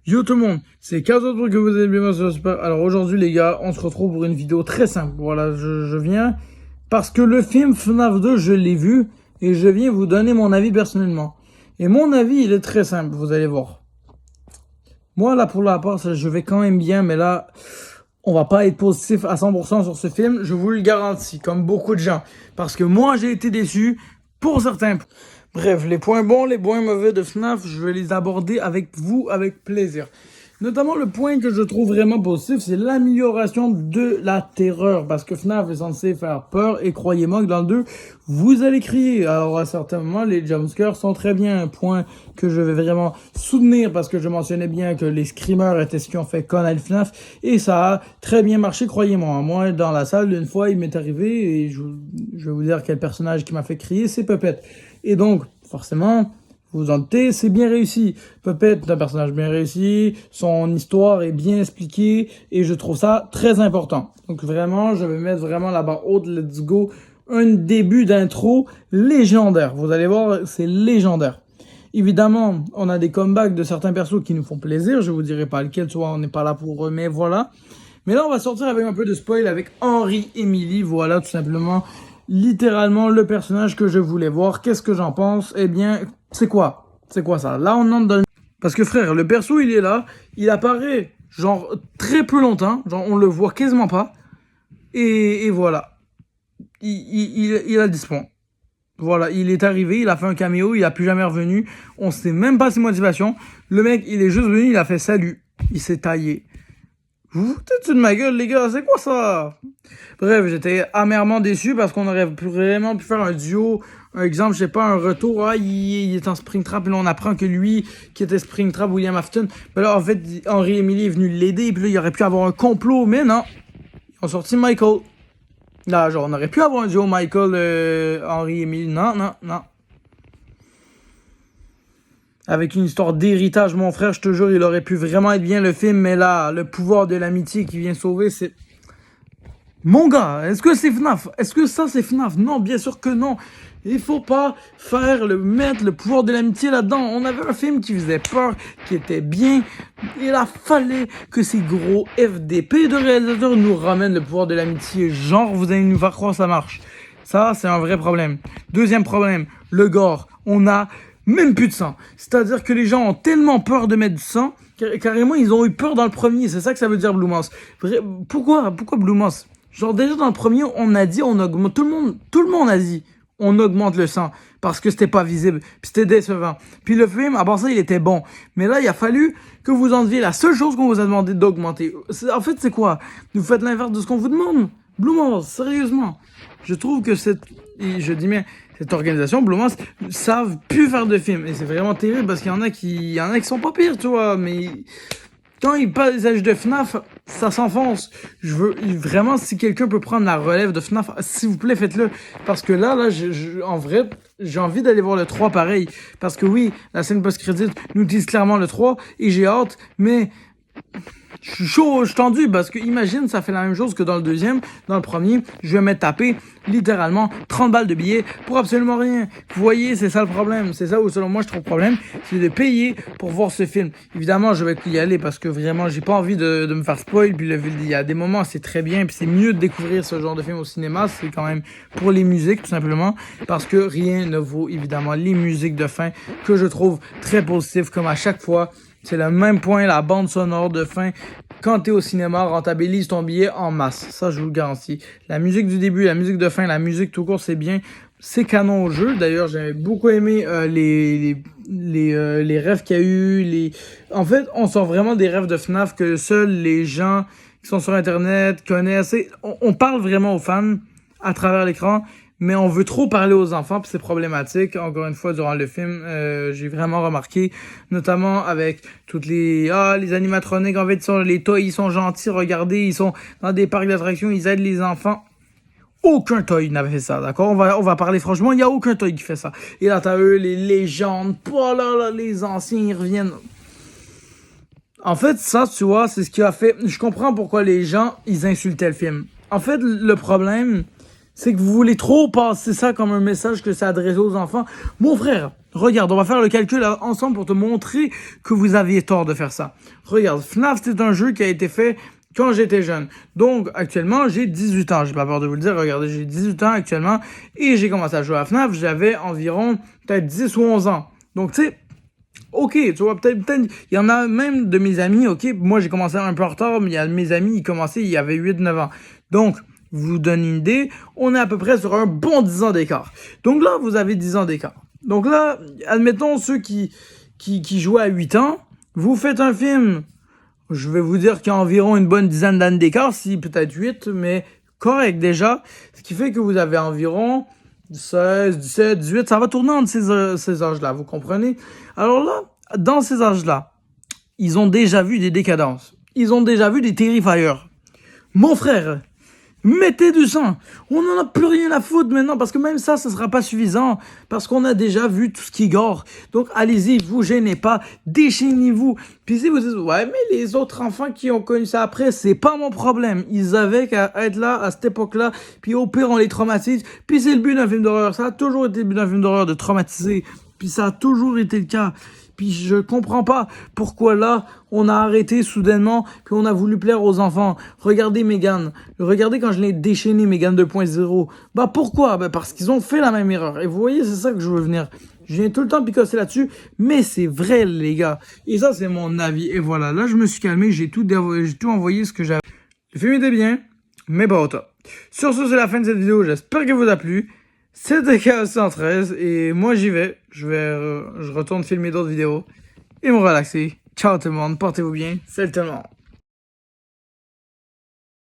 Yo tout le monde, c'est 15 autres que vous avez bien sur Super. Alors aujourd'hui les gars, on se retrouve pour une vidéo très simple. Voilà, je viens parce que le film FNAF 2, je l'ai vu et je viens vous donner mon avis personnellement. Et mon avis, il est très simple, vous allez voir. Moi là pour la part, je vais quand même bien, mais là, on va pas être positif à 100% sur ce film, je vous le garantis, comme beaucoup de gens. Parce que moi j'ai été déçu pour certains. Bref, les points bons, les points mauvais de FNAF, je vais les aborder avec vous avec plaisir. Notamment le point que je trouve vraiment positif, c'est l'amélioration de la terreur. Parce que FNAF est censé faire peur et croyez-moi que dans le 2, vous allez crier. Alors à certains moments, les jumpscares sont très bien. Un point que je vais vraiment soutenir parce que je mentionnais bien que les screamers étaient ce qui ont fait connaître FNAF. Et ça a très bien marché, croyez-moi. Moi, dans la salle, une fois, il m'est arrivé et je vais vous dire quel personnage qui m'a fait crier, c'est Puppet. Et donc, forcément, vous vous en doutez, c'est bien réussi. Puppet est un personnage bien réussi, son histoire est bien expliquée, et je trouve ça très important. Donc vraiment, je vais mettre vraiment la barre haute, let's go. Un début d'intro légendaire. Vous allez voir, c'est légendaire. Évidemment, on a des comebacks de certains persos qui nous font plaisir, je vous dirai pas lequel, soit on n'est pas là pour eux, mais voilà. Mais là, on va sortir avec un peu de spoil avec Henry Emily, voilà, tout simplement. Littéralement le personnage que je voulais voir. Qu'est-ce que j'en pense? Eh bien, c'est quoi? C'est quoi ça? Là, on entre dans le... Parce que frère, le perso, il est là. Il apparaît, genre, très peu longtemps. Genre, on le voit quasiment pas. Et voilà. Il a disparu. Voilà, il est arrivé, il a fait un caméo, il a plus jamais revenu. On sait même pas ses motivations. Le mec, il est juste venu, il a fait salut. Il s'est taillé. Vous vous foutez de ma gueule, les gars, c'est quoi ça? Bref, j'étais amèrement déçu parce qu'on aurait vraiment pu faire un duo. Un exemple, je sais pas, un retour. Ah, il est en Springtrap et là, on apprend que lui, qui était Springtrap, William Afton, ben là, en fait, Henry Emily est venu l'aider et puis là, il aurait pu avoir un complot, mais non. Ils ont sorti Michael. Là, genre, on aurait pu avoir un duo Michael, Henry Emily. Non, non, non. Avec une histoire d'héritage, mon frère, je te jure, il aurait pu vraiment être bien le film, mais là, le pouvoir de l'amitié qui vient sauver, c'est... Mon gars, est-ce que c'est FNAF? Est-ce que ça, c'est FNAF? Non, bien sûr que non. Il faut pas mettre le pouvoir de l'amitié là-dedans. On avait un film qui faisait peur, qui était bien. Il a fallu que ces gros FDP de réalisateurs nous ramènent le pouvoir de l'amitié. Genre, vous allez nous faire croire que ça marche. Ça, c'est un vrai problème. Deuxième problème, le gore. On a même plus de sang. C'est-à-dire que les gens ont tellement peur de mettre du sang, carrément, ils ont eu peur dans le premier. C'est ça que ça veut dire Blue Mouse. Pourquoi Blue Mouse? Genre, déjà dans le premier, on a dit, on augmente. Tout le monde a dit, on augmente le sang. Parce que c'était pas visible. Puis c'était décevant. Puis le film, à part ça, il était bon. Mais là, il a fallu que vous enleviez la seule chose qu'on vous a demandé d'augmenter. En fait, c'est quoi? Vous faites l'inverse de ce qu'on vous demande. Blue Mouse, sérieusement. Je trouve que cette organisation, Blue Mouse, savent plus faire de films. Et c'est vraiment terrible parce qu'il y en a qui sont pas pires, tu vois. Mais quand il passe les âges de FNAF, ça s'enfonce. Je veux vraiment, si quelqu'un peut prendre la relève de FNAF, s'il vous plaît, faites-le. Parce que là, en vrai, j'ai envie d'aller voir le 3 pareil. Parce que oui, la scène post-crédit nous dit clairement le 3 et j'ai hâte, mais... Je suis chaud, je suis tendu, parce que imagine, ça fait la même chose que dans le deuxième. Dans le premier, je vais me taper littéralement 30 balles de billets pour absolument rien. Vous voyez, c'est ça le problème. C'est ça où, selon moi, je trouve le problème. C'est de payer pour voir ce film. Évidemment, je vais y aller parce que vraiment, j'ai pas envie de me faire spoil. Puis il y a des moments, c'est très bien. Puis c'est mieux de découvrir ce genre de film au cinéma. C'est quand même pour les musiques, tout simplement. Parce que rien ne vaut, évidemment, les musiques de fin que je trouve très positives, comme à chaque fois. C'est le même point, la bande sonore de fin. Quand t'es au cinéma, rentabilise ton billet en masse. Ça, je vous le garantis. La musique du début, la musique de fin, la musique tout court, c'est bien. C'est canon au jeu. D'ailleurs, j'avais beaucoup aimé les rêves qu'il y a eu. En fait, on sent vraiment des rêves de FNAF que seuls les gens qui sont sur Internet connaissent. On parle vraiment aux fans à travers l'écran. Mais on veut trop parler aux enfants, puis c'est problématique. Encore une fois, durant le film, j'ai vraiment remarqué, notamment avec toutes les animatroniques, en fait, les toys, ils sont gentils, regardez, ils sont dans des parcs d'attractions, ils aident les enfants. Aucun toy n'avait fait ça, d'accord? On va parler franchement, il y a aucun toy qui fait ça. Et là, t'as eux, les légendes, les anciens, ils reviennent. En fait, ça, tu vois, c'est ce qui a fait... Je comprends pourquoi les gens, ils insultaient le film. En fait, le problème... c'est que vous voulez trop passer ça comme un message que c'est adressé aux enfants. Mon frère, Regarde, on va faire le calcul ensemble pour te montrer que vous aviez tort de faire ça. Regarde, FNAF, c'est un jeu qui a été fait quand j'étais jeune. Donc, actuellement, j'ai 18 ans. J'ai pas peur de vous le dire. Regardez, j'ai 18 ans actuellement. Et j'ai commencé à jouer à FNAF. J'avais environ peut-être 10 ou 11 ans. Donc, tu sais, ok, tu vois, peut-être, il y en a même de mes amis, ok, moi j'ai commencé un peu en retard, mais il y a de mes amis, ils commençaient, il y avait 8-9 ans. Donc, vous donne une idée, on est à peu près sur un bon 10 ans d'écart. Donc là, vous avez 10 ans d'écart. Donc là, admettons ceux qui jouaient à 8 ans, vous faites un film, je vais vous dire qu'il y a environ une bonne dizaine d'années d'écart, si peut-être 8, mais correct déjà, ce qui fait que vous avez environ 16, 17, 18, ça va tourner entre ces âges-là, vous comprenez? Alors là, dans ces âges-là, ils ont déjà vu des décadences. Ils ont déjà vu des Terrifier. Mon frère, mettez du sang. On n'en a plus rien à foutre maintenant, parce que même ça sera pas suffisant, parce qu'on a déjà vu tout ce qui gore. Donc allez-y, vous gênez pas, déchaînez-vous. Puis si vous dites, ouais, mais les autres enfants qui ont connu ça après, c'est pas mon problème. Ils avaient qu'à être là, à cette époque-là, puis au pire, on les traumatise. Puis c'est le but d'un film d'horreur. Ça a toujours été le but d'un film d'horreur, de traumatiser. Puis ça a toujours été le cas. Puis je comprends pas pourquoi là, on a arrêté soudainement, puis on a voulu plaire aux enfants. Regardez Megan. Regardez quand je l'ai déchaîné, Megan 2.0. Bah pourquoi? Bah parce qu'ils ont fait la même erreur. Et vous voyez, c'est ça que je veux venir. Je viens tout le temps picosser là-dessus, mais c'est vrai, les gars. Et ça, c'est mon avis. Et voilà, là, je me suis calmé, j'ai tout envoyé ce que j'avais. Le film était bien, mais pas au top. Sur ce, c'est la fin de cette vidéo. J'espère qu'elle vous a plu. C'était Chaos 113 et moi j'y vais. Je retourne filmer d'autres vidéos et me relaxer. Ciao tout le monde, portez-vous bien. Salut tout le monde.